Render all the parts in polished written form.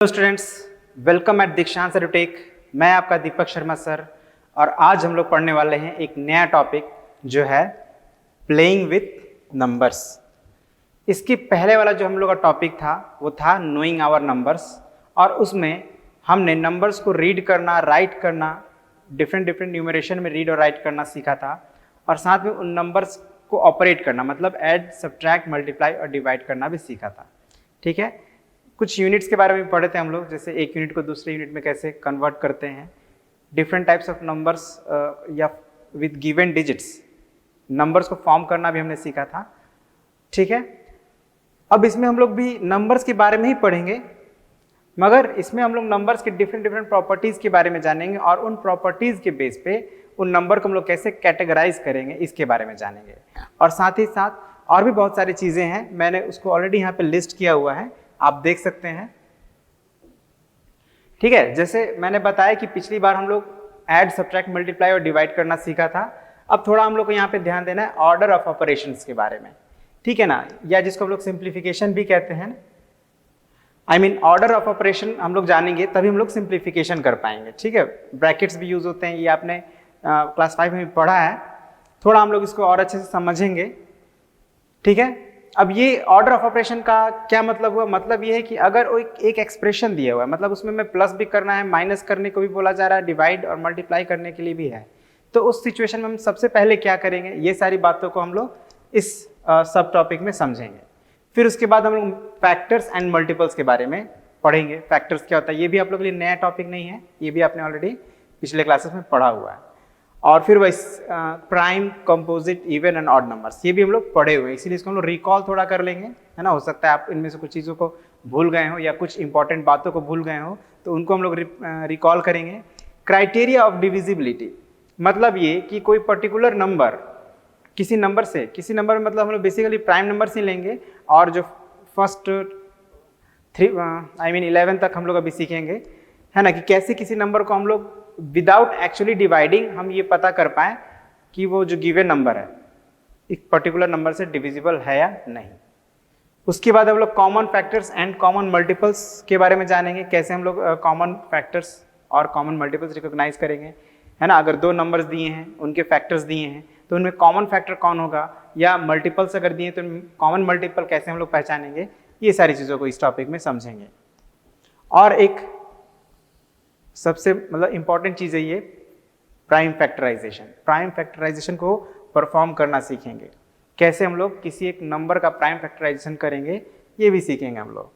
Hello students, welcome eight दीक्षांत edutech. मैं आपका दीपक शर्मा सर, और आज हम लोग पढ़ने वाले हैं एक नया टॉपिक जो है प्लेइंग विथ नंबर्स। इसके पहले वाला जो हम लोग का टॉपिक था वो था नोइंग आवर नंबर्स, और उसमें हमने नंबर्स को रीड करना, राइट करना, डिफरेंट न्यूमरेशन में रीड और राइट करना सीखा था, और साथ में उन नंबर्स को ऑपरेट करना मतलब ऐड, सब्ट्रैक्ट, मल्टीप्लाई और डिवाइड करना भी सीखा था। ठीक है, कुछ यूनिट्स के बारे में पढ़े थे हम लोग, जैसे एक यूनिट को दूसरे यूनिट में कैसे कन्वर्ट करते हैं, डिफरेंट टाइप्स ऑफ नंबर्स या विद गिवन डिजिट्स नंबर्स को फॉर्म करना भी हमने सीखा था। ठीक है, अब इसमें हम लोग भी नंबर्स के बारे में ही पढ़ेंगे, मगर इसमें हम लोग नंबर्स के डिफरेंट प्रॉपर्टीज़ के बारे में जानेंगे, और उन प्रॉपर्टीज़ के बेस पे उन नंबर को हम लोग कैसे कैटेगराइज करेंगे इसके बारे में जानेंगे। और साथ ही साथ और भी बहुत सारी चीज़ें हैं, मैंने उसको ऑलरेडी यहाँ पे लिस्ट किया हुआ है, आप देख सकते हैं। ठीक है, जैसे मैंने बताया कि पिछली बार हम लोग ऐड, सब्ट्रैक्ट, मल्टीप्लाई और डिवाइड करना सीखा था। अब थोड़ा हम लोग को यहाँ पे ध्यान देना है ऑर्डर ऑफ ऑपरेशंस के बारे में, ठीक है ना, या जिसको हम लोग सिंप्लीफिकेशन भी कहते हैं। ऑर्डर ऑफ ऑपरेशन हम लोग जानेंगे तभी हम लोग सिंप्लीफिकेशन कर पाएंगे। ठीक है, ब्रैकेट्स भी यूज होते हैं, ये आपने क्लास 5 में भी पढ़ा है, थोड़ा हम लोग इसको और अच्छे से समझेंगे। ठीक है, अब ये ऑर्डर ऑफ ऑपरेशन का क्या मतलब हुआ? मतलब ये है कि अगर एक एक्सप्रेशन दिया हुआ है, मतलब उसमें मैं प्लस भी करना है, माइनस करने को भी बोला जा रहा है, डिवाइड और मल्टीप्लाई करने के लिए भी है, तो उस सिचुएशन में हम सबसे पहले क्या करेंगे, ये सारी बातों को हम लोग इस सब टॉपिक में समझेंगे। फिर उसके बाद हम लोग फैक्टर्स एंड मल्टीपल्स के बारे में पढ़ेंगे। फैक्टर्स क्या होता है, ये भी आप लोग के लिए नया टॉपिक नहीं है, ये भी आपने ऑलरेडी पिछले क्लासेस में पढ़ा हुआ है। और फिर वही prime, composite, even and odd numbers, ये भी हम लोग पढ़े हुए हैं, इसीलिए इसको हम लोग रिकॉल थोड़ा कर लेंगे, है ना। हो सकता है आप इनमें से कुछ चीज़ों को भूल गए हो या कुछ इंपॉर्टेंट बातों को भूल गए हो, तो उनको हम लोग रिकॉल करेंगे। क्राइटेरिया ऑफ डिविजिबिलिटी, मतलब ये कि कोई पर्टिकुलर नंबर किसी नंबर में, मतलब हम लोग बेसिकली प्राइम नंबर से लेंगे, और जो फर्स्ट 11 तक हम लोग अभी सीखेंगे, है ना, कि कैसे किसी नंबर को हम लोग विदाउट एक्चुअली डिवाइडिंग हम ये पता कर पाए कि वो जो गिवन नंबर है एक पर्टिकुलर नंबर से डिविजिबल है या नहीं। उसके बाद हम लोग common factors and common multiples के बारे में जानेंगे, कैसे हम लोग कॉमन फैक्टर्स और कॉमन मल्टीपल्स रिकॉग्नाइज करेंगे, है ना। अगर दो नंबर्स दिए हैं, उनके फैक्टर्स दिए हैं, तो उनमें कॉमन फैक्टर कौन होगा, या मल्टीपल्स अगर दिए तो कॉमन मल्टीपल कैसे हम लोग पहचानेंगे, ये सारी चीज़ों को इस टॉपिक में समझेंगे। और एक सबसे मतलब इंपॉर्टेंट चीज़ है ये प्राइम फैक्टराइजेशन। प्राइम फैक्टराइजेशन को परफॉर्म करना सीखेंगे, कैसे हम लोग किसी एक नंबर का प्राइम फैक्टराइजेशन करेंगे, ये भी सीखेंगे हम लोग।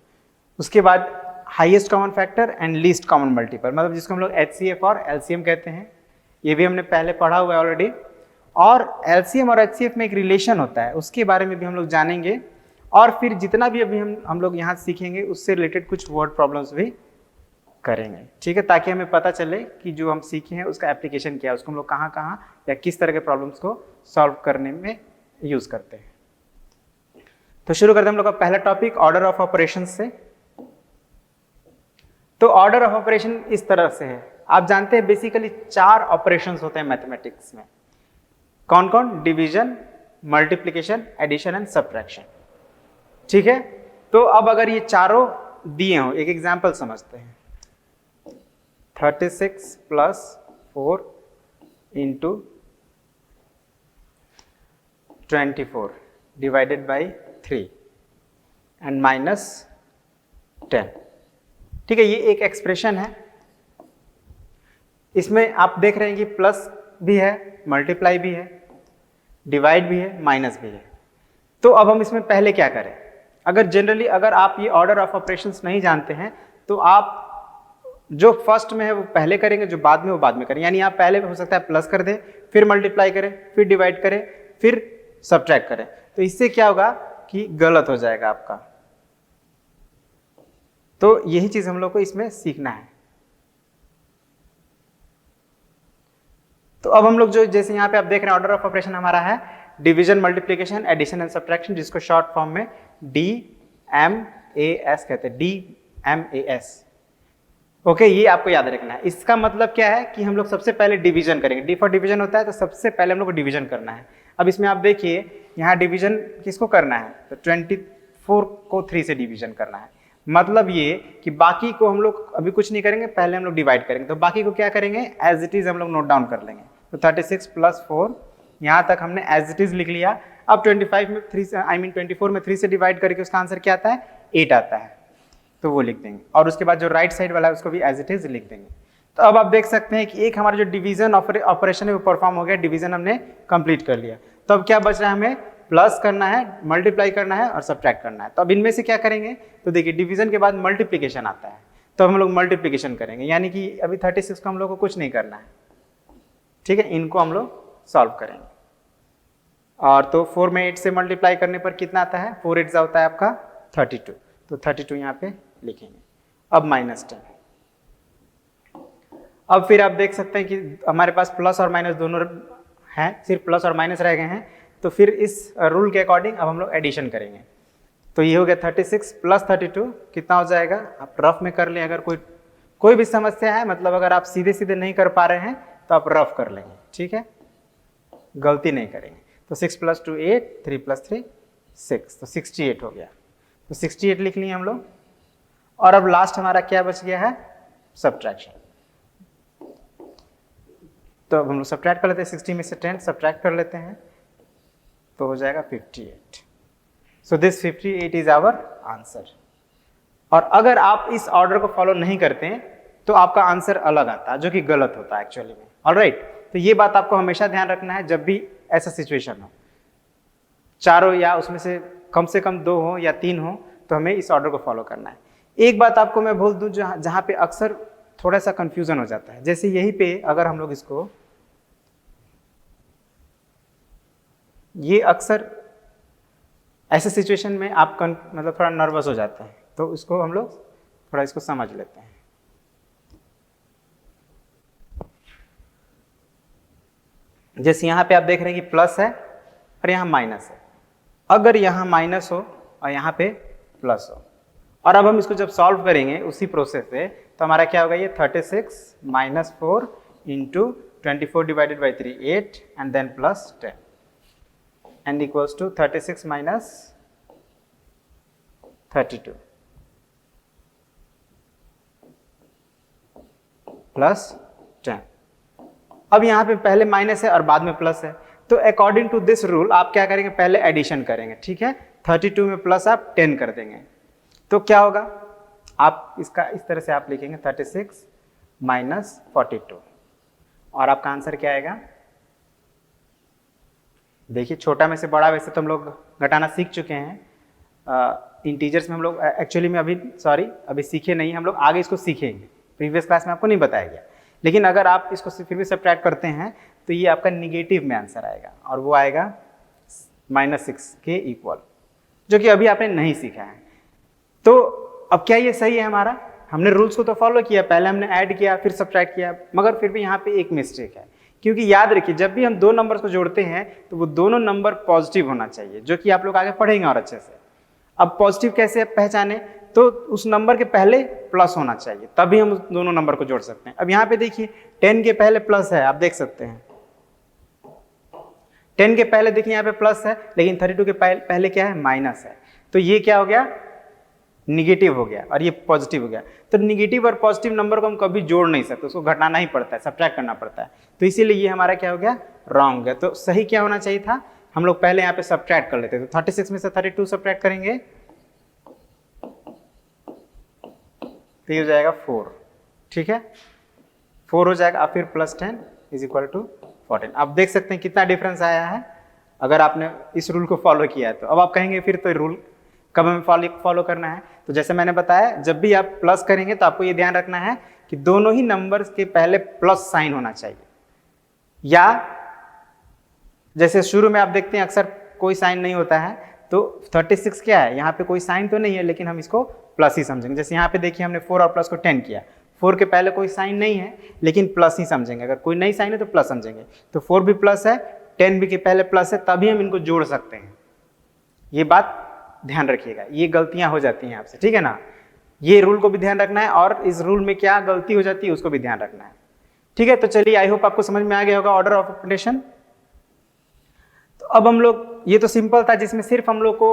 उसके बाद highest common factor and least common multiple, मतलब जिसको हम लोग HCF और LCM कहते हैं, ये भी हमने पहले पढ़ा हुआ है ऑलरेडी। और LCM और HCF में एक रिलेशन होता है, उसके बारे में भी हम लोग जानेंगे। और फिर जितना भी अभी हम लोग यहाँ सीखेंगे उससे रिलेटेड कुछ वर्ड प्रॉब्लम्स भी करेंगे, ठीक है, ताकि हमें पता चले कि जो हम सीखे हैं उसका एप्लीकेशन क्या है, उसको हम लोग कहाँ कहाँ या किस तरह के प्रॉब्लम्स को सॉल्व करने में यूज करते हैं। तो शुरू करते हैं हम लोग का पहला टॉपिक ऑर्डर ऑफ ऑपरेशन से। तो ऑर्डर ऑफ ऑपरेशन इस तरह से है, आप जानते हैं बेसिकली 4 ऑपरेशंस होते हैं मैथमेटिक्स में। कौन कौन? Division, multiplication, addition and subtraction. ठीक है, तो अब अगर ये चारों दिए हो, एक एग्जाम्पल समझते हैं। 36 + 4 × 24 डिवाइडेड बाई 3 एंड -10। ठीक है, ये एक एक्सप्रेशन है, इसमें आप देख रहे हैं कि प्लस भी है, मल्टीप्लाई भी है, डिवाइड भी है, माइनस भी है। तो अब हम इसमें पहले क्या करें? अगर आप ये ऑर्डर ऑफ ऑपरेशंस नहीं जानते हैं, तो आप जो फर्स्ट में है वो पहले करेंगे, जो बाद में वो बाद में करेंगे। यानी आप पहले हो सकता है प्लस कर दें, फिर मल्टीप्लाई करें, फिर डिवाइड करें, फिर सब्ट्रैक्ट करें, तो इससे क्या होगा कि गलत हो जाएगा आपका। तो यही चीज हम लोग को इसमें सीखना है। तो अब हम लोग जो जैसे यहाँ पे आप देख रहे हैं ऑर्डर ऑफ ऑपरेशन हमारा है division, multiplication, addition and subtraction, जिसको शॉर्ट फॉर्म में DMAS कहते हैं, DMAS। ओके, ये आपको याद रखना है। इसका मतलब क्या है कि हम लोग सबसे पहले डिवीजन करेंगे, डी फॉर डिवीजन होता है, तो सबसे पहले हम लोग को डिवीजन करना है। अब इसमें आप देखिए यहाँ डिवीजन किसको करना है, तो 24 को 3 से डिवीजन करना है। मतलब ये कि बाकी को हम लोग अभी कुछ नहीं करेंगे, पहले हम लोग डिवाइड करेंगे। तो बाकी को क्या करेंगे, एज इट इज हम लोग नोट डाउन कर लेंगे। तो 36 + 4 यहाँ तक हमने एज इट इज लिख लिया। अब 25 में 3 से 24 में 3 से डिवाइड करके उसका आंसर क्या आता है, 8 आता है, तो वो लिख देंगे। और उसके बाद जो राइट साइड वाला है उसको भी एज इट इज लिख देंगे। तो अब आप देख सकते हैं कि एक हमारा जो डिवीजन ऑपरेशन है वो परफॉर्म हो गया, डिवीजन हमने कंप्लीट कर लिया। तो अब क्या बच रहा है, हमें प्लस करना है, मल्टीप्लाई करना है और सब्ट्रैक्ट करना है। तो अब इनमें से क्या करेंगे, तो देखिए डिवीजन के बाद मल्टीप्लिकेशन आता है, तो हम लोग मल्टीप्लिकेशन करेंगे, यानी कि अभी 36 को हम लोग को कुछ नहीं करना है, ठीक है, इनको हम लोग सॉल्व करेंगे। और तो 4 में 8 से मल्टीप्लाई करने पर कितना आता है, 4 8 होता है आपका 32, तो 32 यहाँ पे लिखेंगे। अब -10। अब फिर आप देख सकते हैं कि हमारे पास प्लस और माइनस दोनों हैं, सिर्फ प्लस और माइनस रह गए हैं। तो फिर इस रूल के अकॉर्डिंग अब हम लोग एडिशन करेंगे। तो ये हो गया 36 + 32 कितना हो जाएगा, आप रफ में कर लें। अगर कोई भी समस्या है, मतलब अगर आप सीधे सीधे नहीं कर पा रहे हैं तो आप रफ कर लेंगे, ठीक है, गलती नहीं करेंगे। तो 6 + 2 8, 3 + 3 6, तो 68 हो गया। तो 68 लिख लिए हम लोग। और अब लास्ट हमारा क्या बच गया है, सब्ट्रैक्शन। तो अब हम लोग सब्ट्रैक्ट कर लेते हैं, 60 में से 10 सब्ट्रैक्ट कर लेते हैं, तो हो जाएगा 58। So this 58 is our answer. और अगर आप इस ऑर्डर को फॉलो नहीं करते हैं तो आपका आंसर अलग आता है, जो कि गलत होता है एक्चुअली में। ऑलराइट, तो ये बात आपको हमेशा ध्यान रखना है जब भी ऐसा सिचुएशन हो, चारों या उसमें से कम 2 हो या 3 हो, तो हमें इस ऑर्डर को फॉलो करना है। एक बात आपको मैं बोल दूं जहां पे अक्सर थोड़ा सा कंफ्यूजन हो जाता है, जैसे यहीं पे अगर हम लोग इसको, ये अक्सर ऐसे सिचुएशन में आप मतलब थोड़ा नर्वस हो जाते हैं, तो इसको हम लोग थोड़ा इसको समझ लेते हैं। जैसे यहाँ पे आप देख रहे हैं कि प्लस है और यहाँ माइनस है। अगर यहाँ माइनस हो और यहाँ पे प्लस हो, और अब हम इसको जब सॉल्व करेंगे उसी प्रोसेस से, तो हमारा क्या होगा, ये 36 - 4 × 24 / 3 8 and then +10 and equals to 36 - 32 +10। अब यहाँ पे पहले माइनस है और बाद में प्लस है, तो अकॉर्डिंग टू दिस रूल आप क्या करेंगे, पहले एडिशन करेंगे, ठीक है। 32 में प्लस आप 10 कर देंगे, तो क्या होगा, आप इसका इस तरह से आप लिखेंगे 36 - 42, और आपका आंसर क्या आएगा। देखिए छोटा में से बड़ा वैसे तो हम लोग घटाना सीख चुके हैं, इंटीजर्स में हम लोग एक्चुअली में अभी सीखे नहीं, हम लोग आगे इसको सीखेंगे, प्रीवियस क्लास में आपको नहीं बताया गया। लेकिन अगर आप इसको फिर भी सब्ट्रैक्ट करते हैं तो ये आपका निगेटिव में आंसर आएगा, और वो आएगा -6 के इक्वल, जो कि अभी आपने नहीं सीखा है। तो अब क्या ये सही है हमारा, हमने रूल्स को तो फॉलो किया, पहले हमने ऐड किया फिर सब्ट्रैक्ट किया, मगर फिर भी यहाँ पे एक मिस्टेक है, क्योंकि याद रखिए जब भी हम दो नंबर्स को जोड़ते हैं तो वो दोनों नंबर पॉजिटिव होना चाहिए, जो कि आप लोग आगे पढ़ेंगे और अच्छे से। अब पॉजिटिव कैसे पहचाने, तो उस नंबर के पहले प्लस होना चाहिए, तभी हम उस दोनों नंबर को जोड़ सकते हैं। अब यहाँ पे देखिए 10 के पहले प्लस है, आप देख सकते हैं 10 के पहले देखिए यहाँ पे प्लस है, लेकिन 32 के पहले क्या है, माइनस है, तो ये क्या हो गया, निगेटिव हो गया, और ये पॉजिटिव हो गया। तो निगेटिव और पॉजिटिव नंबर को हम कभी जोड़ नहीं सकते, उसको घटाना ही पड़ता है, सब्ट्रैक्ट करना पड़ता है, तो इसीलिए ये हमारा क्या हो गया, रॉन्ग हो गया। तो सही क्या होना चाहिए था, हम लोग पहले यहाँ पे सब्ट्रैक्ट कर लेते, तो 36 में से 32 सब्ट्रैक्ट करेंगे तो ये हो जाएगा 4, ठीक है, 4 हो जाएगा, अब फिर +10 = 14। अब देख सकते हैं कितना डिफरेंस आया है अगर आपने इस रूल को फॉलो किया है तो। अब आप कहेंगे फिर तो रूल कब हमें फॉलो करना है, तो जैसे मैंने बताया जब भी आप प्लस करेंगे तो आपको ये ध्यान रखना है कि दोनों ही नंबर्स के पहले प्लस साइन होना चाहिए, या जैसे शुरू में आप देखते हैं अक्सर कोई साइन नहीं होता है, तो 36 क्या है, यहाँ पे कोई साइन तो नहीं है, लेकिन हम इसको प्लस ही समझेंगे। जैसे यहाँ पे देखिए हमने 4 और प्लस को 10 किया, 4 के पहले कोई साइन नहीं है लेकिन प्लस ही समझेंगे, अगर कोई नई साइन है तो प्लस समझेंगे। तो 4 भी प्लस है, 10 भी के पहले प्लस है, तभी हम इनको जोड़ सकते हैं। ये बात ध्यान रखिएगा, ये गलतियां हो जाती हैं आपसे, ठीक है ना, ये रूल को भी ध्यान रखना है, और इस रूल में क्या गलती हो जाती है उसको भी ध्यान रखना है, ठीक है। तो चलिए, आई होप आपको समझ में आ गया होगा ऑर्डर ऑफ ऑपरेशन। तो अब हम लोग, ये तो सिंपल था जिसमें सिर्फ हम लोग को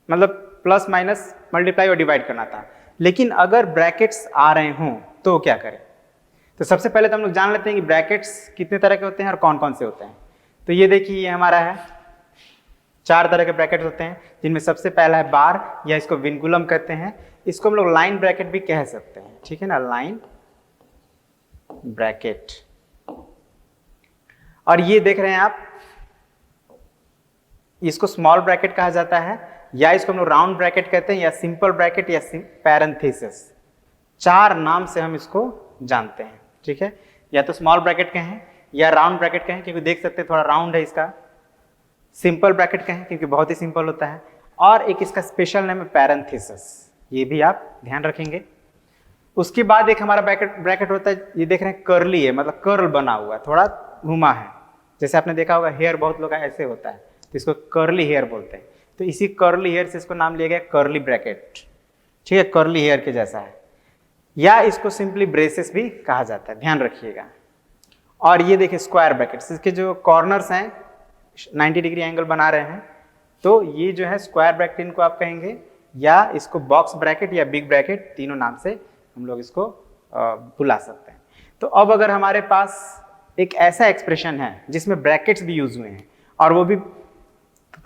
मतलब प्लस माइनस मल्टीप्लाई और डिवाइड करना था। लेकिन अगर ब्रैकेट्स आ रहे हों तो क्या करें? तो सबसे पहले तो हम लोग जान लेते हैं कि ब्रैकेट्स कितने तरह के होते हैं और कौन कौन से होते हैं। तो ये देखिए, ये हमारा है, 4 तरह के ब्रैकेट होते हैं, जिनमें सबसे पहला है बार, या इसको विनकुलम कहते हैं। इसको हम लोग लाइन ब्रैकेट भी कह सकते हैं, ठीक है ना, लाइन ब्रैकेट। और ये देख रहे हैं आप, इसको स्मॉल ब्रैकेट कहा जाता है, या इसको हम लोग राउंड ब्रैकेट कहते हैं, या सिंपल ब्रैकेट, या पैरेंथेसिस। 4 नाम से हम इसको जानते हैं, ठीक है। या तो स्मॉल ब्रैकेट कहें या राउंड ब्रैकेट कहें, क्योंकि देख सकते हैं थोड़ा राउंड है इसका। सिंपल ब्रैकेट कहें क्योंकि बहुत ही सिंपल होता है। और एक इसका स्पेशल नेम है पैरेंथेसिस, ये भी आप ध्यान रखेंगे। उसके बाद एक हमारा ब्रैकेट होता है, ये देख रहे हैं कर्ली है, मतलब कर्ल बना हुआ है, थोड़ा घुमा है। जैसे आपने देखा होगा हेयर बहुत लोग ऐसे होता है, तो इसको कर्ली हेयर बोलते हैं। तो इसी कर्ली हेयर से इसको नाम लिया गया कर्ली ब्रैकेट, ठीक है, कर्ली हेयर के जैसा है। या इसको सिंपली ब्रेसेस भी कहा जाता है, ध्यान रखिएगा। और ये देखिए स्क्वायर ब्रैकेट्स, इसके जो कॉर्नर्स हैं 90 डिग्री एंगल बना रहे हैं, तो ये जो है स्क्वायर ब्रैकेट इनको आप कहेंगे, या इसको बॉक्स ब्रैकेट या बिग ब्रैकेट, तीनों नाम से हम लोग इसको बुला सकते हैं। तो अब अगर हमारे पास एक ऐसा एक्सप्रेशन है जिसमें ब्रैकेट्स भी यूज हुए हैं, और वो भी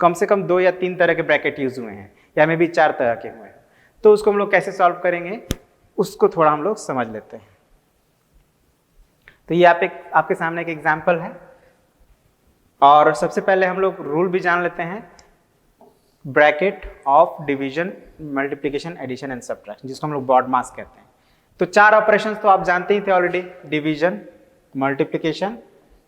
कम से कम 2 या 3 तरह के ब्रैकेट यूज हुए हैं, या मे भी 4 तरह के हुए हैं, तो उसको हम लोग कैसे सॉल्व करेंगे, उसको थोड़ा हम लोग समझ लेते हैं। तो ये आपके सामने एक एग्जाम्पल है, और सबसे पहले हम लोग रूल भी जान लेते हैं, bracket of division, multiplication, addition and subtraction, जिसको हम लोग BODMAS कहते हैं। तो 4 ऑपरेशंस तो आप जानते ही थे already, division, multiplication,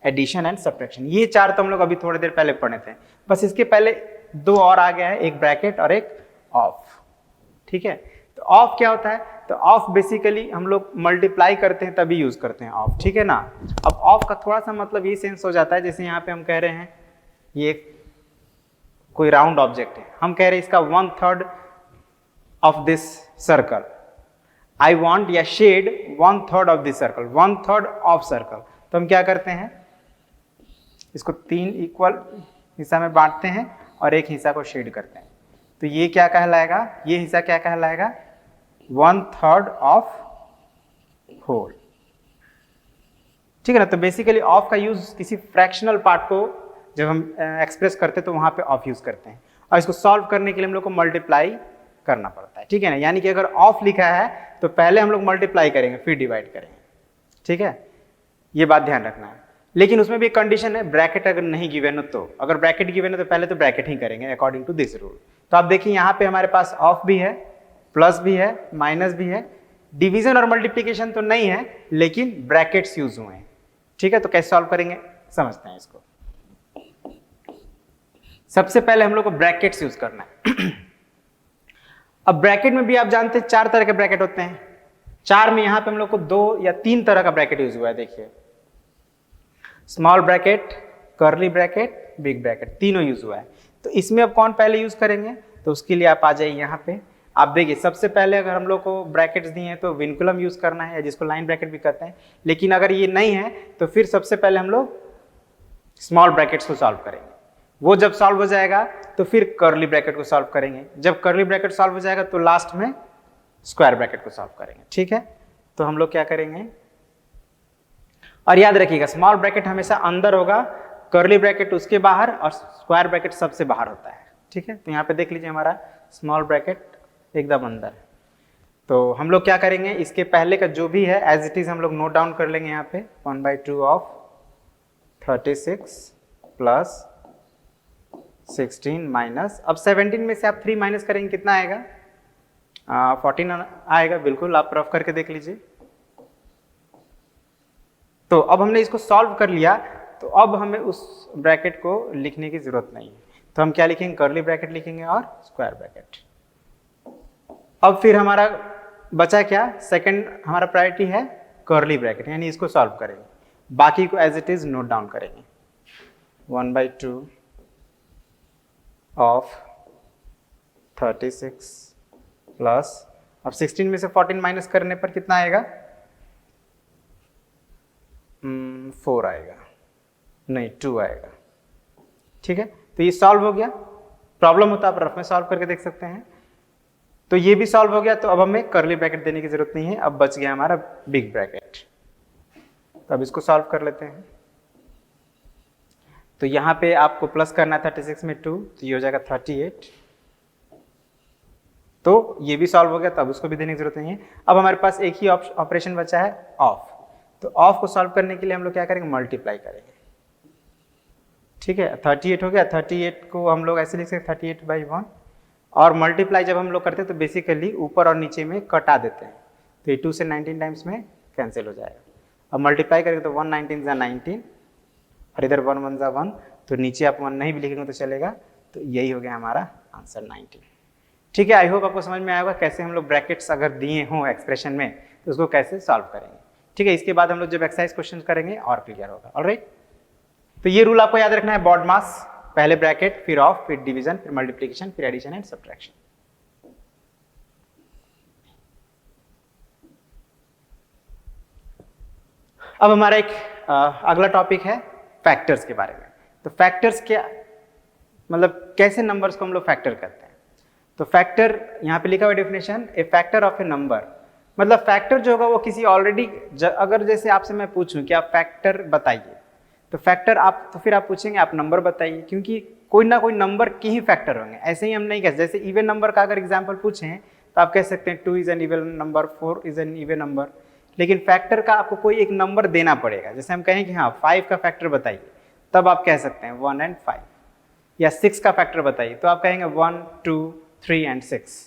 addition and subtraction. ये 4 तो हम लोग अभी थोड़ी देर पहले पढ़े थे, बस इसके पहले 2 और आ गया है, एक ब्रैकेट और एक ऑफ, ठीक है। तो ऑफ क्या होता है? तो ऑफ बेसिकली हम लोग मल्टीप्लाई करते हैं तभी यूज करते हैं ऑफ, ठीक है ना। अब ऑफ का थोड़ा सा मतलब ये सेंस हो जाता है, जैसे यहाँ पे हम कह रहे हैं ये कोई राउंड ऑब्जेक्ट है, हम कह रहे हैं इसका 1/3 of this circle, I want या shade 1/3 of this circle, 1/3 of circle. तो हम क्या करते हैं, इसको 3 इक्वल हिस्सा में बांटते हैं और एक हिस्सा को शेड करते हैं। तो ये क्या कहलाएगा, ये हिस्सा क्या कहलाएगा, 1/3 ऑफ होल, ठीक है ना। तो बेसिकली ऑफ का यूज किसी फ्रैक्शनल पार्ट को जब हम एक्सप्रेस करते हैं तो वहां पे ऑफ यूज करते हैं, और इसको सॉल्व करने के लिए हम लोग को मल्टीप्लाई करना पड़ता है, ठीक है ना। यानी कि अगर ऑफ लिखा है तो पहले हम लोग मल्टीप्लाई करेंगे फिर डिवाइड करेंगे, ठीक है, ये बात ध्यान रखना है। लेकिन उसमें भी एक कंडीशन है, ब्रैकेट अगर नहीं गिवन हो तो, अगर ब्रैकेट गिवन है तो पहले तो ब्रैकेट ही करेंगे अकॉर्डिंग टू दिस रूल। तो आप देखिए यहाँ पे हमारे पास ऑफ भी है, प्लस भी है, माइनस भी है, डिवीजन और मल्टीप्लिकेशन तो नहीं है, लेकिन ब्रैकेट्स यूज हुए हैं, ठीक है। तो कैसे सॉल्व करेंगे समझते हैं इसको। सबसे पहले हम लोग को ब्रैकेट्स यूज करना है। अब ब्रैकेट में भी आप जानते हैं 4 तरह के ब्रैकेट होते हैं, 4 में यहां पे हम लोग को 2 या 3 तरह का ब्रैकेट यूज हुआ है। देखिए small bracket, curly bracket, big bracket, तीनों यूज हुआ है। तो इसमें अब कौन पहले यूज करेंगे, तो उसके लिए आप आ जाइए यहाँ पे। आप देखिए सबसे पहले अगर हम लोग को ब्रैकेट्स दिए हैं तो विनकुलम यूज करना है, जिसको लाइन ब्रैकेट भी कहते हैं। लेकिन अगर ये नहीं है तो फिर सबसे पहले हम लोग स्मॉल ब्रैकेट्स को सॉल्व करेंगे। वो जब सॉल्व हो जाएगा तो फिर कर्ली ब्रैकेट को सॉल्व करेंगे। जब कर्ली ब्रैकेट सॉल्व हो जाएगा तो लास्ट में स्क्वायर ब्रैकेट को सॉल्व करेंगे, ठीक है। तो हम लोग क्या करेंगे, और याद रखिएगा स्मॉल ब्रैकेट हमेशा अंदर होगा, कर्ली ब्रैकेट उसके बाहर, और स्क्वायर ब्रैकेट सबसे बाहर होता है, ठीक है। तो यहाँ पे देख लीजिए हमारा स्मॉल ब्रैकेट एकदम अंदर है। तो हम लोग क्या करेंगे, इसके पहले का जो भी है एज इट इज हम लोग नोट डाउन कर लेंगे यहाँ पे, 1/2 ऑफ 36 प्लस 16 माइनस, अब 17 में से आप 3 माइनस करेंगे कितना आएगा, 14 आएगा, बिल्कुल आप रफ करके देख लीजिए। तो अब हमने इसको सॉल्व कर लिया, तो अब हमें उस ब्रैकेट को लिखने की जरूरत नहीं है। तो हम क्या लिखेंगे, कर्ली ब्रैकेट लिखेंगे और स्क्वायर ब्रैकेट। अब फिर हमारा बचा क्या, सेकंड हमारा प्रायोरिटी है कर्ली ब्रैकेट, यानी इसको सॉल्व करेंगे, बाकी को as it is note down करेंगे। 1/2 ऑफ 36 प्लस, अब 16 में से 14 माइनस करने पर कितना आएगा, 4 आएगा, नहीं 2 आएगा, ठीक है। तो ये सॉल्व हो गया। प्रॉब्लम होता है आप रफ में सॉल्व करके देख सकते हैं। तो ये भी सॉल्व हो गया, तो अब हमें कर्ली ब्रैकेट देने की जरूरत नहीं है, अब बच गया हमारा बिग ब्रैकेट। तो अब इसको सॉल्व कर लेते हैं। तो यहाँ पे आपको प्लस करना है 36 में 2, तो ये हो जाएगा 38। तो ये भी सॉल्व हो गया, तो अब उसको भी देने की जरूरत नहीं है। अब हमारे पास एक ही ऑपरेशन बचा है, ऑफ। तो ऑफ को सॉल्व करने के लिए हम लोग क्या करेंगे, मल्टीप्लाई करेंगे। ठीक है, 38 हो गया, 38 को हम लोग ऐसे लिख सकते 38/1, और मल्टीप्लाई जब हम लोग करते हैं तो बेसिकली ऊपर और नीचे में कटा देते हैं, तो ये 2 से 19 टाइम्स में कैंसिल हो जाएगा। अब मल्टीप्लाई करेंगे तो 1 19 × 19, और इधर 1 1 × 1, तो नीचे आप 1 नहीं भी लिखेंगे तो चलेगा। तो यही हो गया हमारा आंसर 19। ठीक है, आई होप आपको समझ में आया होगा कैसे हम लोग ब्रैकेट्स अगर दिए हों एक्सप्रेशन में तो उसको कैसे सॉल्व करेंगे। ठीक है, इसके बाद हम लोग जब एक्सरसाइज क्वेश्चन करेंगे और क्लियर होगा। ऑलराइट, तो ये रूल आपको याद रखना है, बॉड मास, पहले ब्रैकेट, फिर ऑफ, फिर डिवीजन, फिर मल्टीप्लिकेशन, फिर एडिशन एंड सब्ट्रैक्शन। अब हमारा एक अगला टॉपिक है फैक्टर्स के बारे में। तो फैक्टर्स क्या मतलब, कैसे नंबर्स को हम लोग फैक्टर करते हैं। तो फैक्टर यहाँ पे लिखा हुआ definition, A factor of a number, मतलब फैक्टर जो होगा वो किसी ऑलरेडी, अगर जैसे आपसे मैं पूछूं कि आप फैक्टर बताइए, तो फैक्टर आप, तो फिर आप पूछेंगे आप नंबर बताइए, क्योंकि कोई ना कोई नंबर के ही फैक्टर होंगे। ऐसे ही हम नहीं कह, जैसे इवन नंबर का अगर एग्जांपल पूछें तो आप कह सकते हैं 2 is an even number, 4 is an even number, लेकिन फैक्टर का आपको कोई एक नंबर देना पड़ेगा। जैसे हम कहें कि हाँ 5 का फैक्टर बताइए, तब आप कह सकते हैं 1 and 5, या 6 का फैक्टर बताइए तो आप कहेंगे 1 2 3 and 6।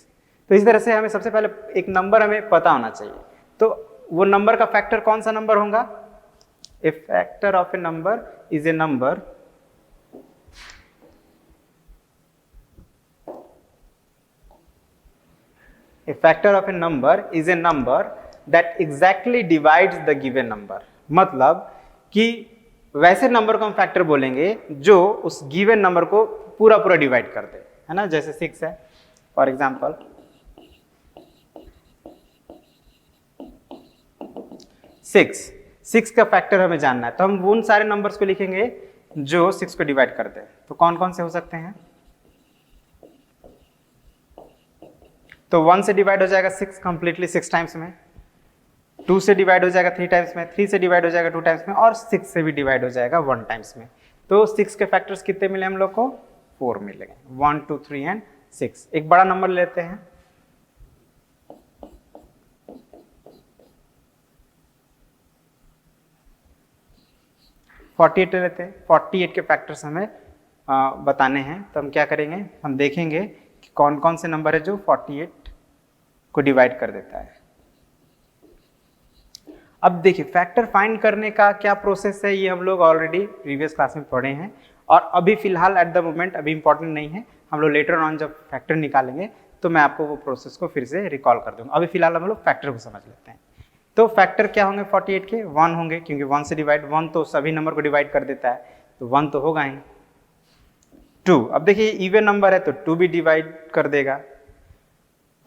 तो इस तरह से हमें सबसे पहले एक नंबर हमें पता होना चाहिए, तो वो नंबर का फैक्टर कौन सा नंबर होगा। A factor of a number is a number A factor of a number is a number that exactly divides the given number। मतलब कि वैसे नंबर को हम फैक्टर बोलेंगे जो उस गिवन नंबर को पूरा पूरा डिवाइड कर दे, है ना। जैसे 6 है फॉर एग्जांपल, 6 का फैक्टर हमें जानना है, तो हम उन सारे नंबर्स को लिखेंगे जो 6 को डिवाइड करते हैं। तो कौन कौन से हो सकते हैं। तो 1 से डिवाइड हो जाएगा 6 कंप्लीटली 6 टाइम्स में, 2 से डिवाइड हो जाएगा 3 टाइम्स में, 3 से डिवाइड हो जाएगा 2 टाइम्स में, और 6 से भी डिवाइड हो जाएगा 1 टाइम्स में। तो 6 के फैक्टर्स कितने मिले हम लोग को, 4 मिलेंगे, 1 2 3 एंड 6। एक बड़ा नंबर लेते हैं, ले लेते हैं। 48 के फैक्टर्स हमें बताने हैं, तो हम क्या करेंगे, हम देखेंगे कि कौन कौन से नंबर है जो 48 को डिवाइड कर देता है। अब देखिए फैक्टर फाइंड करने का क्या प्रोसेस है, ये हम लोग ऑलरेडी प्रीवियस क्लास में पढ़े हैं, और अभी फिलहाल एट द मोमेंट अभी इंपॉर्टेंट नहीं है। हम लोग लेटर ऑन जब फैक्टर निकालेंगे तो मैं आपको वो प्रोसेस को फिर से रिकॉल कर दूंगा। अभी फिलहाल हम लोग फैक्टर को समझ लेते हैं। तो फैक्टर क्या होंगे 48 के, 1 होंगे, क्योंकि 1 से डिवाइड, 1 तो सभी नंबर को डिवाइड कर देता है, तो 1 तो होगा ही। 2, अब देखिए इवन नंबर है तो 2 भी डिवाइड कर देगा,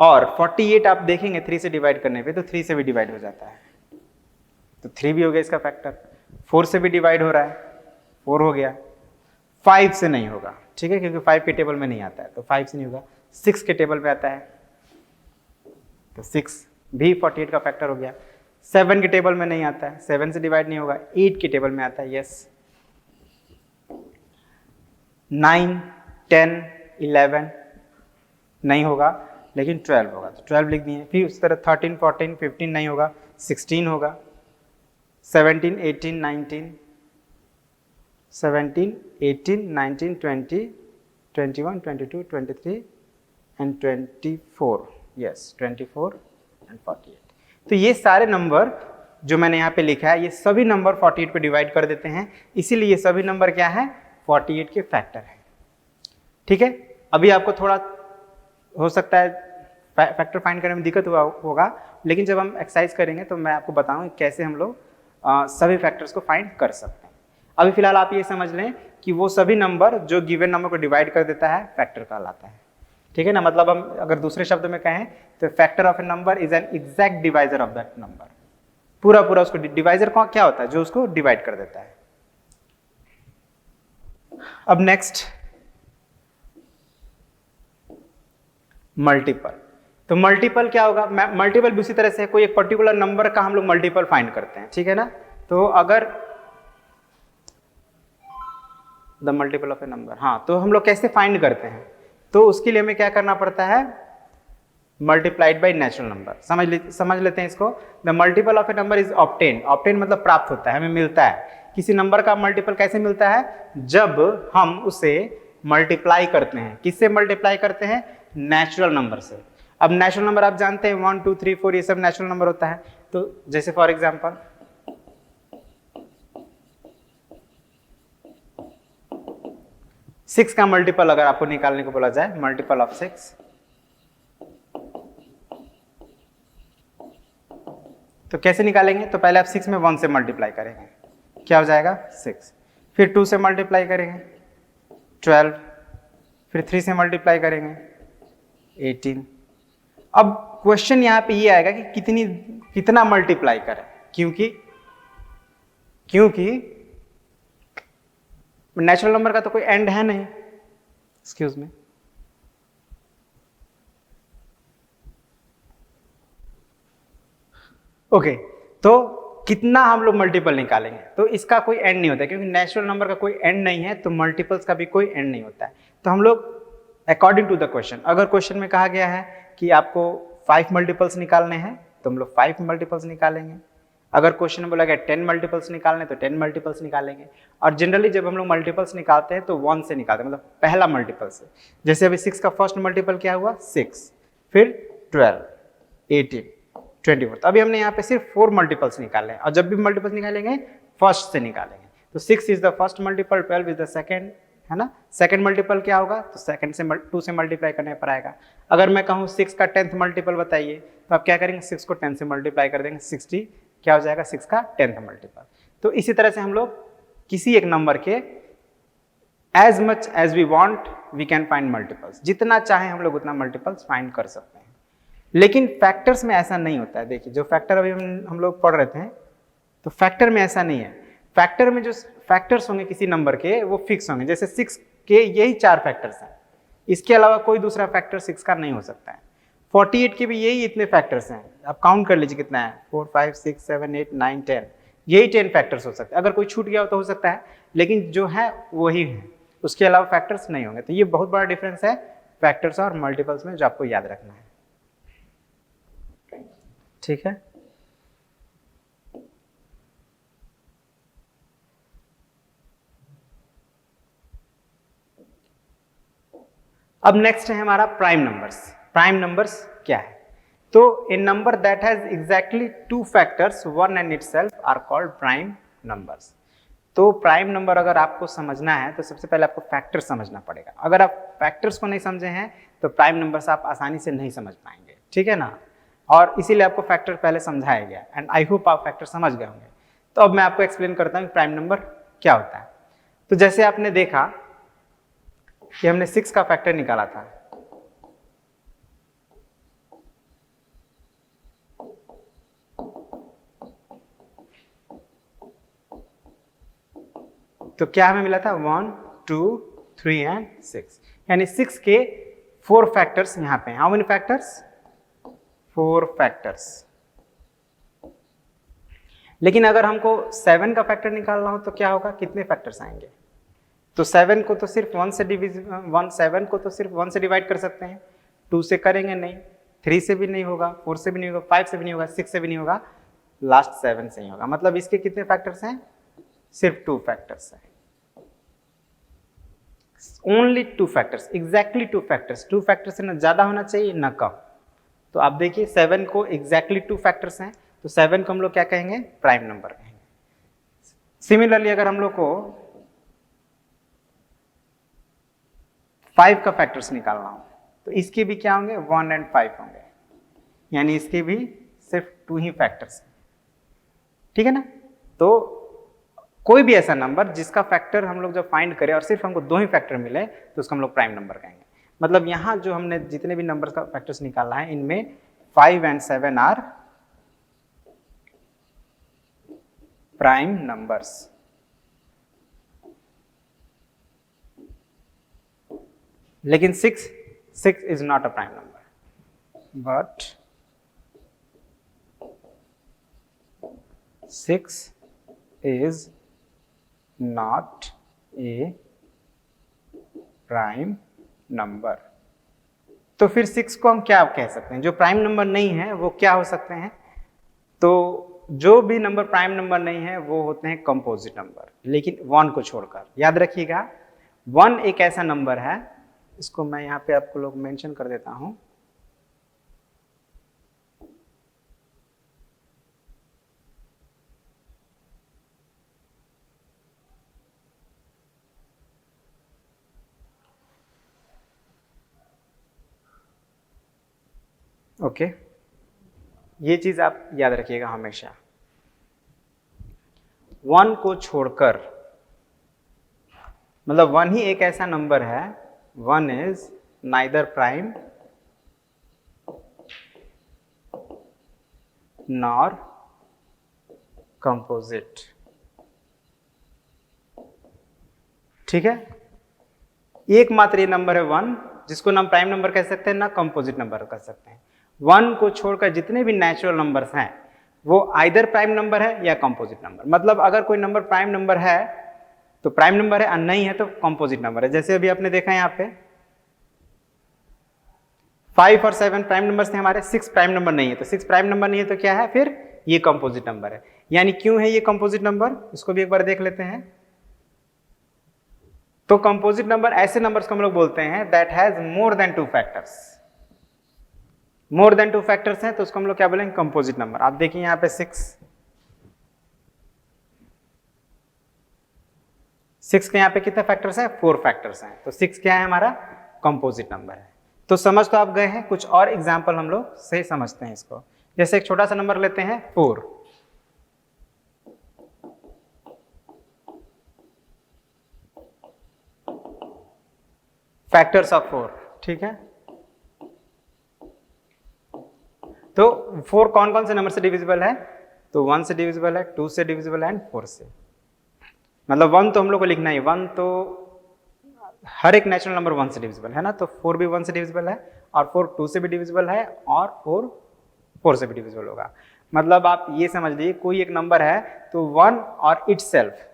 और 48 आप देखेंगे 3 से डिवाइड करने पे तो 3 से भी डिवाइड हो जाता है, तो 3 भी हो गया इसका फैक्टर। 4 से भी डिवाइड हो रहा है, 4 हो गया। 5 से नहीं होगा, ठीक है, क्योंकि 5 के टेबल में नहीं आता है, तो 5 से नहीं होगा। 6 के टेबल में आता है, तो 6 भी 48 का फैक्टर हो गया। 7 के टेबल में नहीं आता है, 7 से डिवाइड नहीं होगा। 8 के टेबल में आता है, यस। 9 10 11 नहीं होगा, लेकिन 12 होगा, तो 12 लिख दिए। फिर उस तरह 13 14 15 नहीं होगा, 16 होगा। 17 18 19 17 18 19 20 21 22 23 एंड 24, यस 24 एंड 48। तो ये सारे नंबर जो मैंने यहाँ पे लिखा है, ये सभी नंबर 48 पे डिवाइड कर देते हैं, इसीलिए ये सभी नंबर क्या है, 48 के फैक्टर है। ठीक है, अभी आपको थोड़ा हो सकता है फैक्टर फाइंड करने में दिक्कत हुआ होगा, लेकिन जब हम एक्सरसाइज करेंगे तो मैं आपको बताऊंगा कैसे हम लोग सभी फैक्टर्स को फाइंड कर सकते हैं। अभी फिलहाल आप ये समझ लें कि वो सभी नंबर जो गिवन नंबर को डिवाइड कर देता है फैक्टर कहलाता है। ठीक है ना, मतलब हम अगर दूसरे शब्द में कहें तो factor of a number is an exact divisor of that number. पूरा पूरा उसको डिवाइजर क्या होता है, जो उसको डिवाइड कर देता है। अब नेक्स्ट मल्टीपल। तो मल्टीपल क्या होगा, मल्टीपल भी उसी तरह से कोई एक पर्टिकुलर नंबर का हम लोग मल्टीपल फाइंड करते हैं, ठीक है ना। तो अगर the multiple of a number, हाँ, तो हम लोग कैसे फाइंड करते हैं, तो उसके लिए हमें क्या करना पड़ता है, मल्टीप्लाइड बाई नेचुरल नंबर। समझ लेते हैं इसको। The multiple of a number is obtain, obtain मतलब प्राप्त होता है, हमें मिलता है। किसी नंबर का मल्टीपल कैसे मिलता है, जब हम उसे मल्टीप्लाई करते हैं। किससे मल्टीप्लाई करते हैं, नेचुरल नंबर से। अब नेचुरल नंबर आप जानते हैं 1 2 3 4 ये सब नेचुरल नंबर होता है। तो जैसे फॉर एग्जांपल 6 का मल्टीपल अगर आपको निकालने को बोला जाए, मल्टीपल ऑफ 6, तो कैसे निकालेंगे, तो पहले आप 6 में 1 से मल्टीप्लाई करेंगे, क्या हो जाएगा 6, फिर 2 से मल्टीप्लाई करेंगे 12, फिर 3 से मल्टीप्लाई करेंगे 18। अब क्वेश्चन यहां पे ये आएगा कि कितना मल्टीप्लाई करें, क्योंकि नेचुरल नंबर का तो कोई एंड है नहीं। एक्सक्यूज मी, ओके, तो कितना हम लोग मल्टीपल निकालेंगे, तो इसका कोई एंड नहीं होता, क्योंकि नेचुरल नंबर का कोई एंड नहीं है, तो मल्टीपल्स का भी कोई एंड नहीं होता है। तो हम लोग अकॉर्डिंग टू द क्वेश्चन, अगर क्वेश्चन में कहा गया है कि आपको 5 मल्टीपल्स निकालने हैं, तो हम लोग 5 मल्टीपल्स निकालेंगे। अगर क्वेश्चन में बोला गया 10 मल्टीपल्स निकालने, तो 10 मल्टीपल्स निकालेंगे। और जनरली जब हम लोग मल्टीपल्स निकालते हैं तो 1 से निकालते हैं, मतलब पहला मल्टीपल से। जैसे अभी 6 का फर्स्ट मल्टीपल क्या हुआ 6, फिर 12, 18, 24। अभी हमने यहाँ पे सिर्फ 4 मल्टीपल्स निकाले हैं, और जब भी मल्टीपल्स निकालेंगे फर्स्ट से निकालेंगे। तो 6 is the first multiple, 12 is the second, है ना। सेकंड मल्टीपल क्या होगा, तो सेकंड से 2 से मल्टीप्लाई करने पर आएगा। अगर मैं कहूँ 6 का 10th मल्टीपल बताइए, तो आप क्या करेंगे, 6 को 10 से मल्टीप्लाई कर देंगे, 60 क्या हो जाएगा 6 का 10th मल्टीपल। तो इसी तरह से हम लोग किसी एक नंबर के as much as we want we can find multiples, जितना चाहे हम लोग उतना मल्टीपल्स फाइंड कर सकते हैं। लेकिन फैक्टर्स में ऐसा नहीं होता है। देखिए जो फैक्टर अभी हम लोग पढ़ रहे थे, तो फैक्टर में ऐसा नहीं है। फैक्टर में जो फैक्टर्स होंगे किसी नंबर के वो फिक्स होंगे। जैसे 6 के यही 4 फैक्टर्स हैं, इसके अलावा कोई दूसरा फैक्टर 6 का नहीं हो सकता है। 48 के भी यही इतने फैक्टर्स हैं, आप काउंट कर लीजिए कितना है, 4 5 6 7 8 9 10, यही 10 फैक्टर्स हो सकते हैं। अगर कोई छूट गया हो तो हो सकता है, लेकिन जो है वही है, उसके अलावा फैक्टर्स नहीं होंगे। तो ये बहुत बड़ा डिफरेंस है फैक्टर्स और मल्टीपल्स में, जो आपको याद रखना है, ठीक है। अब नेक्स्ट है हमारा प्राइम नंबर्स। प्राइम नंबर्स क्या है, तो a number that has exactly 2 factors 1 and itself are called prime numbers. तो प्राइम नंबर अगर आपको समझना है तो सबसे पहले आपको फैक्टर समझना पड़ेगा। अगर आप फैक्टर्स को नहीं समझे हैं तो प्राइम नंबर्स आप आसानी से नहीं समझ पाएंगे, ठीक है ना। और इसीलिए आपको फैक्टर पहले समझाया गया, एंड आई होप आप फैक्टर समझ गए होंगे। तो अब मैं आपको एक्सप्लेन करता हूँ प्राइम नंबर क्या होता है। तो जैसे आपने देखा कि हमने 6 का फैक्टर निकाला था, तो क्या हमें मिला था 1 2 3 एंड 6, यानी 6 के 4 फैक्टर्स यहां पे। How many factors, 4 factors. लेकिन अगर हमको 7 का फैक्टर निकालना हो तो क्या होगा, कितने फैक्टर्स आएंगे, तो 7 को तो सिर्फ 1 से डिवाइड कर सकते हैं, 2 से करेंगे नहीं, 3 से भी नहीं होगा, 4 से भी नहीं होगा, 5 से भी नहीं होगा, 6 से भी नहीं होगा, लास्ट 7 से ही होगा। मतलब इसके कितने फैक्टर्स हैं, सिर्फ 2 फैक्टर्स हैं, only 2 factors, exactly 2 factors. 2 factors से ना ज्यादा होना चाहिए ना कम। तो आप देखिए 7 को एग्जैक्टली 2 फैक्टर्स हैं, तो 7 को हम लोग क्या कहेंगे, प्राइम नंबर कहेंगे। सिमिलरली अगर हम लोग को 5 का फैक्टर्स निकालना हो तो इसके भी क्या होंगे, 1 एंड 5 होंगे, यानी इसके भी सिर्फ 2 ही फैक्टर्स, ठीक है ना। तो कोई भी ऐसा नंबर जिसका फैक्टर हम लोग जब फाइंड करें और सिर्फ हमको 2 ही फैक्टर मिले तो उसको हम लोग प्राइम नंबर कहेंगे। मतलब यहां जो हमने जितने भी नंबर का फैक्टर्स निकाला है इनमें 5 एंड 7 आर प्राइम नंबर्स। लेकिन 6 is not a prime number. but 6 is not a prime number. तो फिर 6 को हम क्या कह सकते हैं? जो प्राइम नंबर नहीं है वो क्या हो सकते हैं? तो जो भी नंबर प्राइम नंबर नहीं है वो होते हैं कंपोजिट नंबर, लेकिन 1 को छोड़कर। याद रखिएगा 1 एक ऐसा नंबर है, इसको मैं यहाँ पे आपको लोग मेंशन कर देता हूं। ओके, ये चीज आप याद रखिएगा हमेशा। 1 को छोड़कर, मतलब 1 ही एक ऐसा नंबर है, 1 is neither prime nor composite. ठीक है, एकमात्र ये नंबर है 1 जिसको ना प्राइम नंबर कह सकते हैं ना कंपोजिट नंबर कह सकते हैं। 1 को छोड़कर जितने भी नेचुरल नंबर्स हैं वो आइदर प्राइम नंबर है या कंपोजिट नंबर। मतलब अगर कोई नंबर प्राइम नंबर है तो प्राइम नंबर है, और नहीं है तो कंपोजिट नंबर है। जैसे अभी आपने देखा यहाँ पे 5 और 7 प्राइम नंबर्स थे हमारे, 6 प्राइम नंबर नहीं है, तो 6 प्राइम नंबर नहीं है तो क्या है? फिर ये कंपोजिट नंबर है। यानी क्यों है ये कंपोजिट नंबर, इसको भी एक बार देख लेते हैं। तो कंपोजिट नंबर ऐसे नंबर्स को हम लोग बोलते हैं that has more than 2 factors. More than 2 factors हैं तो उसको हम लोग क्या बोलेंगे? Composite number. आप देखिए यहाँ पे 6 के यहाँ पे कितने फैक्टर्स हैं? 4 फैक्टर्स हैं, तो 6 क्या है? हमारा कंपोजिट नंबर है। तो समझ तो आप गए हैं। कुछ और एग्जाम्पल हम लोग से समझते हैं इसको। जैसे एक छोटा सा नंबर लेते हैं 4, फैक्टर्स ऑफ 4। ठीक है, तो 4 कौन कौन से नंबर से डिविजिबल है? तो 1 से डिविजिबल है, 2 से डिविजिबल है एंड 4 से। मतलब 1 तो हम लोग को लिखना ही, 1 तो हर एक नेचुरल नंबर 1 से डिविजिबल है ना, तो 4 भी 1 से डिविजिबल है, और 4 2 से भी डिविजिबल है, और 4 4 से भी डिविजिबल होगा। मतलब आप ये समझ लीजिए कोई एक नंबर है तो 1 और इटसेल्फ,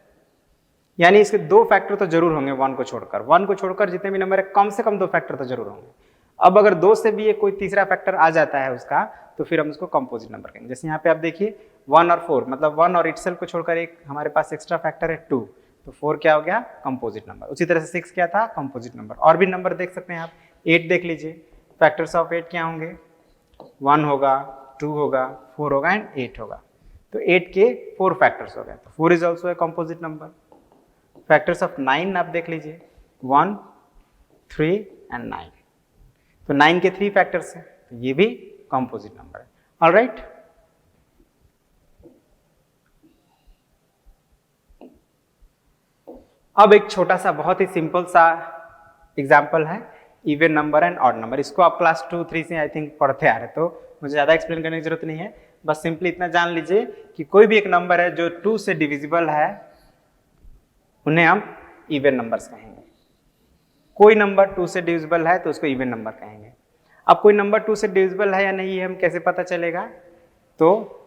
यानी इसके 2 फैक्टर तो जरूर होंगे 1 को छोड़कर। 1 को छोड़कर जितने भी नंबर है कम से कम 2 फैक्टर तो जरूर होंगे। अब अगर 2 से भी कोई तीसरा फैक्टर आ जाता है उसका, तो फिर हम उसको कंपोजिट नंबर कहेंगे। जैसे यहाँ पे आप देखिए 1 और 4, मतलब 1 और इटसेल्फ को छोड़कर एक हमारे पास एक्स्ट्रा फैक्टर है 2, तो 4 क्या हो गया? Composite number. उसी तरह से 6 क्या था? Composite number. और भी नंबर देख सकते हैं आप, 8 देख लीजिए, फैक्टर्स ऑफ 8 क्या होंगे? 1 होगा, 2 होगा, 4 होगा एंड 8 होगा। तो 8 के 4 फैक्टर्स हो गए, तो 4 is also a composite number. Factors of 9 आप देख लीजिए, 1, 3 एंड 9, तो 9 के 3 फैक्टर्स हैं, तो ये भी कंपोजिट नंबर है। ऑलराइट, अब एक छोटा सा बहुत ही सिंपल सा एग्जाम्पल है even number and odd number. इसको आप क्लास 2, 3 से आई थिंक पढ़ते आ रहे, तो मुझे ज़्यादा एक्सप्लेन करने की जरूरत नहीं है। बस सिंपली इतना जान लीजिए कि कोई भी एक नंबर है जो 2 से डिविजिबल है उन्हें हम इवन नंबर्स कहेंगे। कोई नंबर 2 से डिविजिबल है तो उसको इवन नंबर कहेंगे। अब कोई नंबर 2 से डिविजिबल है या नहीं हम कैसे पता चलेगा? तो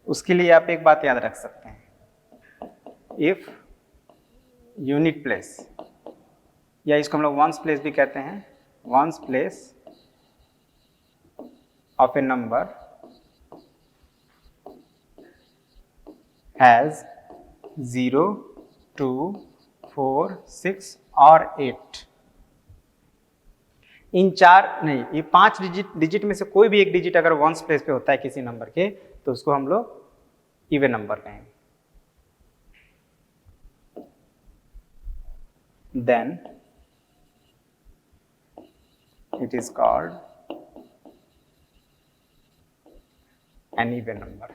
उसके लिए आप एक बात याद रख सकते हैं, इफ यूनिट प्लेस, या इसको हम लोग वंस प्लेस भी कहते हैं, ones place of a number has 0, 2, 4, 6 और 8, इन 5 डिजिट में से कोई भी एक डिजिट अगर वंस प्लेस पे होता है किसी नंबर के, तो उसको हम लोग इवन नंबर कहेंगे। Then it is called an even number.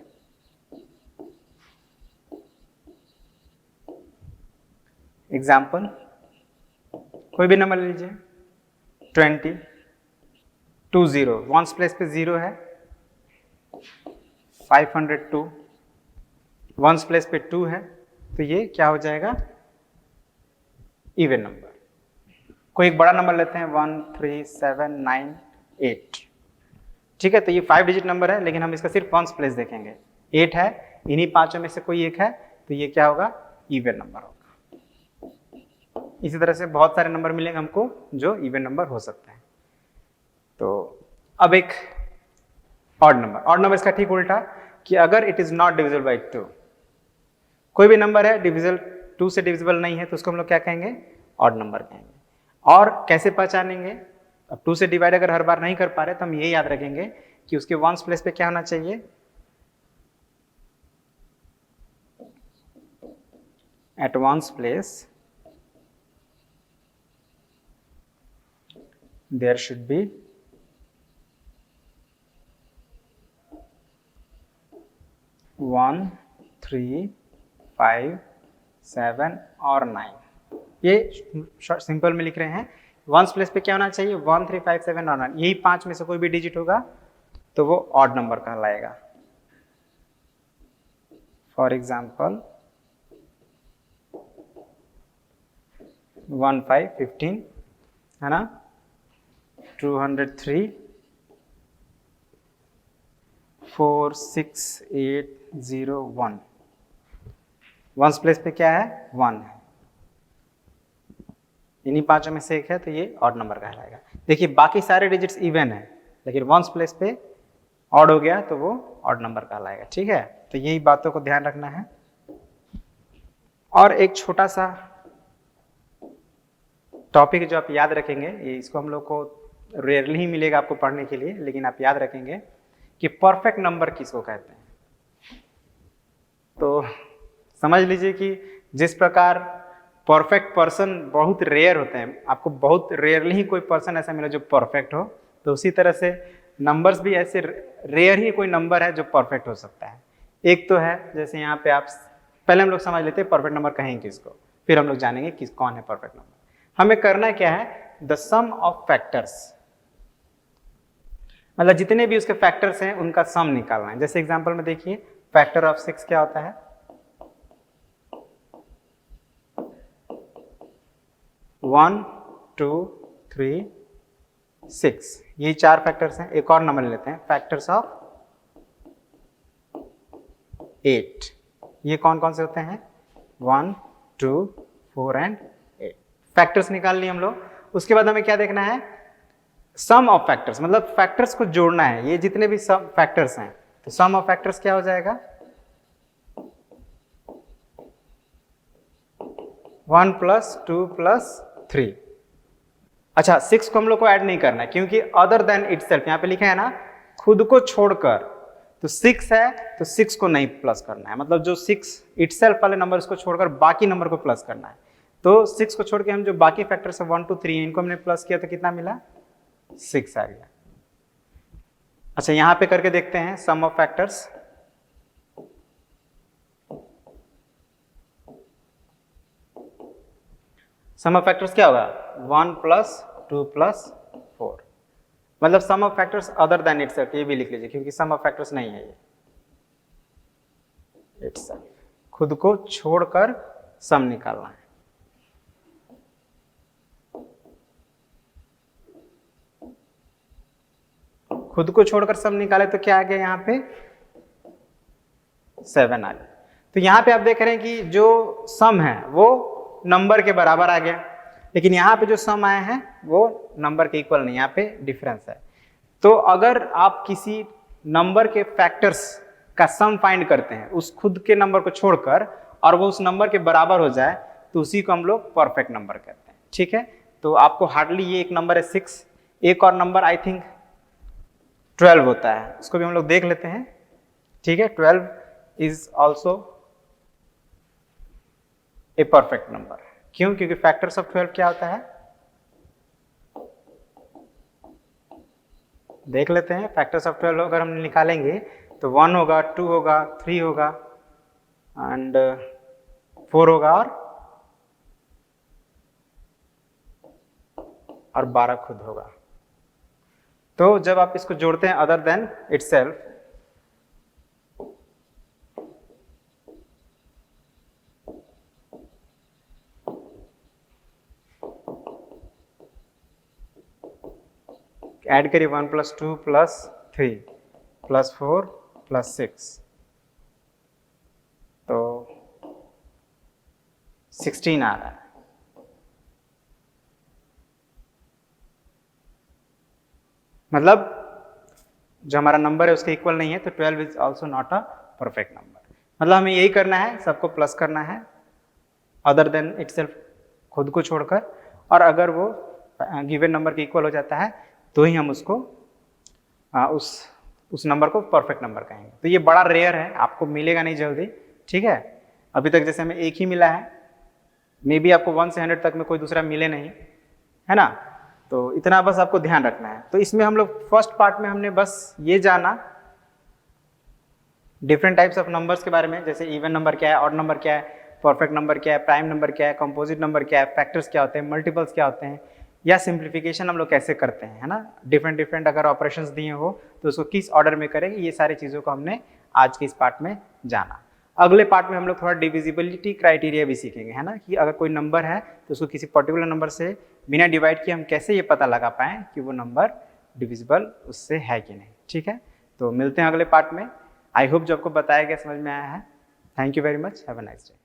एग्जाम्पल, कोई भी नंबर ले लीजिए, 20, 20, वंस प्लेस पे 0 है, 502 वंस प्लेस पे 2 है, तो ये क्या हो जाएगा? Even number. कोई एक बड़ा नंबर लेते हैं 1, 3, 7, 9, 8। ठीक है, तो ये 5 डिजिट नंबर है, लेकिन हम इसका सिर्फ वंस प्लेस देखेंगे। 8 है, इन्हीं पांचों में से कोई एक है, तो ये क्या होगा, इवन नंबर होगा। इसी तरह से बहुत सारे नंबर मिलेंगे हमको जो इवन नंबर हो सकते हैं। तो अब एक ऑड नंबर इसका ठीक उल्टा, कि अगर it is not divisible by 2, कोई भी नंबर है डिविजिबल 2 से डिविजिबल नहीं है, तो उसको हम लोग क्या कहेंगे, ऑड नंबर कहेंगे। और कैसे पहचानेंगे, अब 2 से डिवाइड अगर हर बार नहीं कर पा रहे तो हम ये याद रखेंगे कि उसके वंस प्लेस पे क्या होना चाहिए, at ones place there should be 1, 3, 5, 7 और 9। ये सिंपल में लिख रहे हैं। वंस प्लेस पे क्या होना चाहिए, 1, 3, 5, 7 और 9। यही 5 में से कोई भी डिजिट होगा तो वो ऑड नंबर कहलाएगा। फॉर एग्जाम्पल 1, 5, 15 है ना, 203, 4, 6, 8, 0, 1। वंस प्लेस पे क्या है, 1 है, इन्हीं पांचों में से एक है, तो ये ऑड नंबर कहलाएगा। देखिए बाकी सारे डिजिट्स इवन है, लेकिन वंस प्लेस पे ऑड हो गया तो वो ऑड नंबर कहलाएगा। ठीक है, तो यही बातों को ध्यान रखना है। और एक छोटा सा टॉपिक जो आप याद रखेंगे, ये इसको हम लोग को रेयरली ही मिलेगा आपको पढ़ने के लिए, लेकिन आप याद रखेंगे कि परफेक्ट नंबर किसको कहते हैं। तो समझ लीजिए कि जिस प्रकार परफेक्ट पर्सन बहुत रेयर होते हैं, आपको बहुत रेयरली ही कोई पर्सन ऐसा मिला जो परफेक्ट हो, तो उसी तरह से नंबर्स भी ऐसे रेयर ही कोई नंबर है जो परफेक्ट हो सकता है। एक तो है, जैसे यहाँ पे आप पहले हम लोग समझ लेते हैं परफेक्ट नंबर कहेंगे किसको, फिर हम लोग जानेंगे किस कौन है परफेक्ट नंबर। हमें करना क्या है, द सम ऑफ फैक्टर्स, मतलब जितने भी उसके फैक्टर्स हैं उनका सम निकालना है। जैसे एग्जांपल में देखिए, फैक्टर ऑफ 6 क्या होता है, 1, 2, 3, 6, ये 4 फैक्टर्स हैं। एक और नंबर लेते हैं, फैक्टर्स ऑफ 8। ये कौन कौन से होते हैं, 1, 2, 4 एंड 8। फैक्टर्स निकाल लिए हम लोग। उसके बाद हमें क्या देखना है, सम ऑफ फैक्टर्स, मतलब फैक्टर्स को जोड़ना है। ये जितने भी सम फैक्टर्स हैं, तो सम ऑफ फैक्टर्स क्या हो जाएगा, 1 + 2 + 3। अच्छा, 6 को हम लोग को ऐड नहीं करना है, क्योंकि अदर देन इटसेल्फ यहाँ पे लिखा है ना, खुद को छोड़कर, तो 6 है तो 6 को नहीं प्लस करना है, मतलब जो 6 इटसेल्फ वाले नंबर उसको छोड़कर बाकी नंबर को प्लस करना है। तो 6 को छोड़ के हम जो बाकी फैक्टर्स है 1, 2, 3 इनको हमने प्लस किया तो कितना मिला, 6 आ गया। अच्छा, यहां पे करके देखते हैं sum of factors. Sum of factors क्या होगा, 1 + 2 + 4, मतलब sum of factors other than itself, ये भी लिख लीजिए क्योंकि सम ऑफ फैक्टर्स नहीं है ये, इटसेल्फ, खुद को छोड़कर सम निकालना है। खुद को छोड़कर सम निकाले तो क्या आ गया, यहाँ पे 7 आ गया। तो यहाँ पे आप देख रहे हैं कि जो सम है वो नंबर के बराबर आ गया, लेकिन यहाँ पे जो सम आया है वो नंबर के इक्वल नहीं, यहाँ पे डिफरेंस है। तो अगर आप किसी नंबर के फैक्टर्स का सम फाइंड करते हैं उस खुद के नंबर को छोड़कर, और वो उस नंबर के बराबर हो जाए, तो उसी को हम लोग परफेक्ट नंबर कहते हैं। ठीक है, तो आपको हार्डली ये एक नंबर है 6, एक और नंबर आई थिंक 12 होता है, उसको भी हम लोग देख लेते हैं। ठीक है, 12 is also a perfect number. क्यों, क्योंकि फैक्टर्स ऑफ 12 क्या होता है, देख लेते हैं। फैक्टर्स ऑफ 12 अगर हम निकालेंगे तो 1 होगा, 2 होगा, 3 होगा एंड 4 होगा और 12 खुद होगा। तो जब आप इसको जोड़ते हैं अदर देन इटसेल्फ, ऐड करिए 1 + 2 + 3 + 4 + 6 तो 16 आ रहा है। मतलब जो हमारा नंबर है उसके इक्वल नहीं है, तो 12 is also not a perfect number. मतलब हमें यही करना है, सबको प्लस करना है अदर देन इटसेल्फ, खुद को छोड़कर, और अगर वो गिवन नंबर के इक्वल हो जाता है तो ही हम उसको उस नंबर को परफेक्ट नंबर कहेंगे। तो ये बड़ा रेयर है, आपको मिलेगा नहीं जल्दी, ठीक है। अभी तक जैसे हमें एक ही मिला है, मे बी आपको 1 से 100 तक में कोई दूसरा मिले नहीं, है ना। तो इतना बस आपको ध्यान रखना है। तो इसमें हम लोग फर्स्ट पार्ट में हमने बस ये जाना डिफरेंट टाइप्स ऑफ नंबर्स के बारे में, जैसे इवन नंबर क्या है, ऑड नंबर क्या है, परफेक्ट नंबर क्या है, प्राइम नंबर क्या है, कंपोजिट नंबर क्या है, फैक्टर्स क्या होते हैं, मल्टीपल्स क्या होते हैं, या सिंप्लीफिकेशन हम लोग कैसे करते हैं, है ना। डिफरेंट डिफरेंट अगर ऑपरेशंस दिए हो तो उसको किस ऑर्डर में करेंगे, ये सारी चीज़ों को हमने आज के इस पार्ट में जाना। अगले पार्ट में हम लोग थोड़ा डिविजिबिलिटी क्राइटेरिया भी सीखेंगे, है ना, कि अगर कोई नंबर है तो उसको किसी पर्टिकुलर नंबर से बिना डिवाइड किए हम कैसे ये पता लगा पाएँ कि वो नंबर डिविजिबल उससे है कि नहीं, ठीक है। तो मिलते हैं अगले पार्ट में। आई होप जो आपको बताया गया समझ में आया है। Thank you very much, have a nice day.